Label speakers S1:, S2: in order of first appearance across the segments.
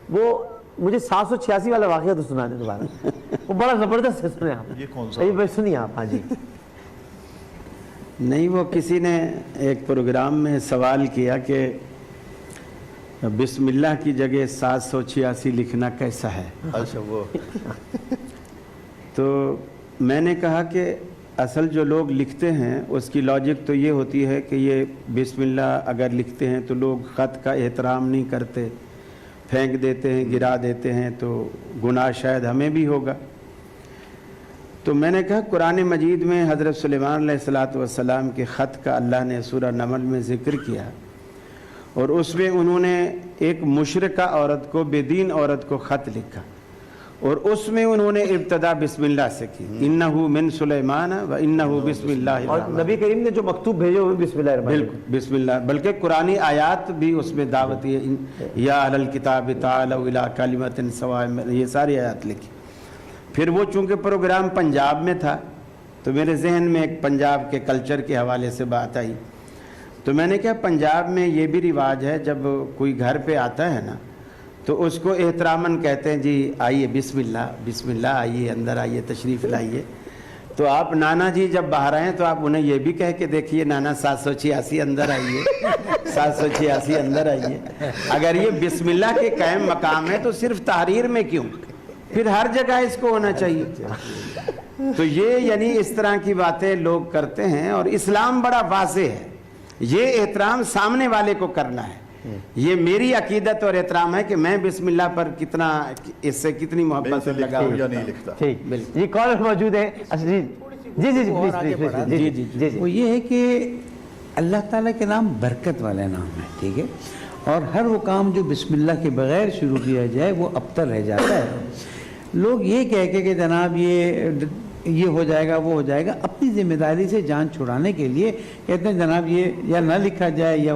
S1: وہ مجھے 786 والا واقعہ تو سنا دیں دوبارہ، وہ بڑا زبردست ہے، سنیں آپ۔
S2: یہ کون سا؟
S1: سنیے آپ۔ ہاں جی
S3: نہیں، وہ کسی نے ایک پروگرام میں سوال کیا کہ بسم اللہ کی جگہ 786 لکھنا کیسا ہے؟
S2: اچھا وہ
S3: تو میں نے کہا کہ اصل جو لوگ لکھتے ہیں اس کی لاجک تو یہ ہوتی ہے کہ یہ بسم اللہ اگر لکھتے ہیں تو لوگ خط کا احترام نہیں کرتے، پھینک دیتے ہیں، گرا دیتے ہیں، تو گناہ شاید ہمیں بھی ہوگا۔ تو میں نے کہا قرآن مجید میں حضرت سلیمان علیہ السلام کے خط کا اللہ نے سورہ نمل میں ذکر کیا، اور اس میں انہوں نے ایک مشرکہ عورت کو، بے دین عورت کو خط لکھا، اور اس میں انہوں نے ابتدا بسم اللہ سے کی، انہو من سلیمان و انہو بسم اللہ
S1: اور
S3: الرحمن۔
S1: نبی کریم نے جو مکتوب بھیجے وہ بسم اللہ الرحمن الرحیم۔
S3: بالکل بسم اللہ، بلکہ قرآنی آیات بھی اس میں دعوتی ہے، یا اہل الکتاب تعالوا الی کلمۃ سواء، یہ ساری آیات لکھی۔ پھر وہ چونکہ پروگرام پنجاب میں تھا تو میرے ذہن میں ایک پنجاب کے کلچر کے حوالے سے بات آئی، تو میں نے کہا پنجاب میں یہ بھی رواج ہے، جب کوئی گھر پہ آتا ہے نا تو اس کو احتراماً کہتے ہیں جی آئیے بسم اللہ آئیے، اندر آئیے، تشریف لائیے۔ تو آپ نانا جی جب باہر آئیں تو آپ انہیں یہ بھی کہہ کے دیکھیے نانا 786 اندر آئیے، 786 اندر آئیے۔ اگر یہ بسم اللہ کے قائم مقام ہے تو صرف تحریر میں کیوں، پھر ہر جگہ اس کو ہونا چاہیے۔ تو یہ یعنی اس طرح کی باتیں لوگ کرتے ہیں، اور اسلام بڑا واضح ہے، یہ احترام سامنے والے کو کرنا ہے۔ یہ میری عقیدت اور احترام ہے کہ میں بسم اللہ پر کتنا، اس سے کتنی محبت سے لگا ہوں۔
S2: یا نہیں لکھتا۔
S1: ٹھیک، بالکل۔ یہ کالر موجود ہے۔ جی جی جی پلیز۔
S4: وہ یہ ہے کہ اللہ تعالیٰ کے نام برکت والے نام ہے، ٹھیک ہے، اور ہر وہ کام جو بسم اللہ کے بغیر شروع کیا جائے وہ ابتر رہ جاتا ہے۔ لوگ یہ کہہ کے کہ جناب یہ ہو جائے گا وہ ہو جائے گا، اپنی ذمہ داری سے جان چھڑانے کے لیے کہتے ہیں جناب یہ یا نہ لکھا جائے یا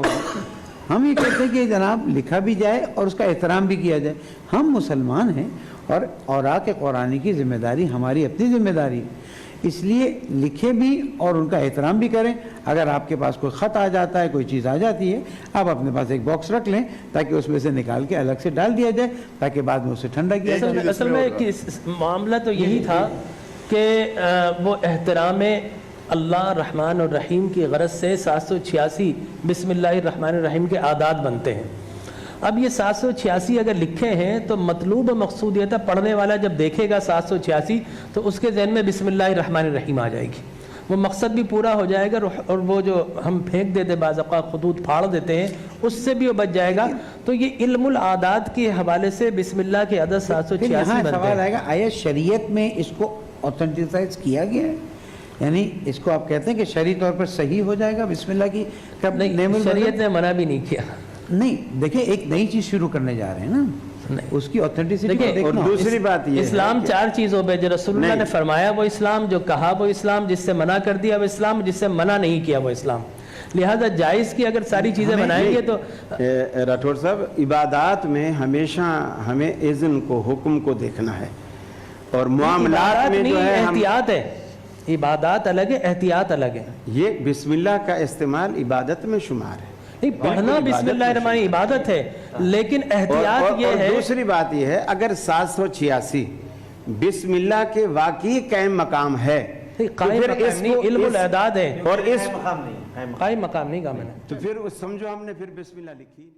S4: ہم یہ کہتے ہیں کہ جناب لکھا بھی جائے اور اس کا احترام بھی کیا جائے۔ ہم مسلمان ہیں اور اوراق قرآنی کی ذمہ داری ہماری اپنی ذمہ داری ہے، اس لیے لکھے بھی اور ان کا احترام بھی کریں۔ اگر آپ کے پاس کوئی خط آ جاتا ہے، کوئی چیز آ جاتی ہے، آپ اپنے پاس ایک باکس رکھ لیں تاکہ اس میں سے نکال کے الگ سے ڈال دیا جائے تاکہ بعد میں اسے ٹھنڈا کیا جائے۔
S5: اصل میں معاملہ تو یہی تھا کہ وہ احترام اللہ الرحمن الرحیم کی غرض سے 786 بسم اللہ الرحمن الرحیم کے اعداد بنتے ہیں۔ اب یہ 786 اگر لکھے ہیں تو مطلوب و مقصود یہ تھا پڑھنے والا جب دیکھے گا 786 تو اس کے ذہن میں بسم اللہ الرحمن الرحیم آ جائے گی، وہ مقصد بھی پورا ہو جائے گا، اور وہ جو ہم پھینک دیتے بعض اوقات خطوط پھاڑ دیتے ہیں اس سے بھی وہ بچ جائے گا۔ تو یہ علم العادات کے حوالے سے بسم اللہ کے عدد 786
S4: یہاں
S5: بنتے
S4: سوال
S5: ہیں۔
S4: آئے گا آیا شریعت میں اس کو اوتھینٹیسائز کیا گیا ہے؟ یعنی اس کو آپ کہتے ہیں کہ شرعی طور پر صحیح ہو جائے گا بسم اللہ کی؟
S5: نہیں، شریعت نے منع بھی نہیں کیا۔
S4: نہیں، دیکھیں ایک نئی چیز شروع کرنے جا رہے ہیں نا، اس کی اوتھینٹسٹی کو
S5: دیکھیں،
S3: اور
S4: دیکھنا۔
S3: دوسری بات یہ ہے
S5: اسلام
S3: کہ
S5: 4 چیزوں پہ، جو رسول اللہ نے فرمایا وہ اسلام، جو کہا وہ اسلام، جس سے منع کر دیا وہ اسلام، جس سے منع نہیں کیا وہ اسلام۔ لہذا جائز کی اگر ساری چیزیں بنائیں گے تو
S3: راٹھور صاحب، عبادات میں ہمیشہ ہمیں اذن کو، حکم کو دیکھنا ہے، اور معاملات میں جو ہے
S5: احتیاط ہے، عبادات الگ ہے، احتیاط الگ ہے۔
S3: یہ بسم اللہ کا استعمال عبادت میں شمار ہے۔
S5: نہیں، پڑھنا بسم اللہ الرحمن عبادت ہے، لیکن احتیاط یہ ہے۔
S3: دوسری بات یہ ہے اگر 786 بسم اللہ کے واقعی قائم مقام ہے
S5: قائم مقام نہیں، علم الاعداد ہے،
S3: اور اس
S5: قائم مقام نہیں کہا میں نے۔
S3: تو پھر سمجھو ہم نے پھر بسم اللہ لکھی۔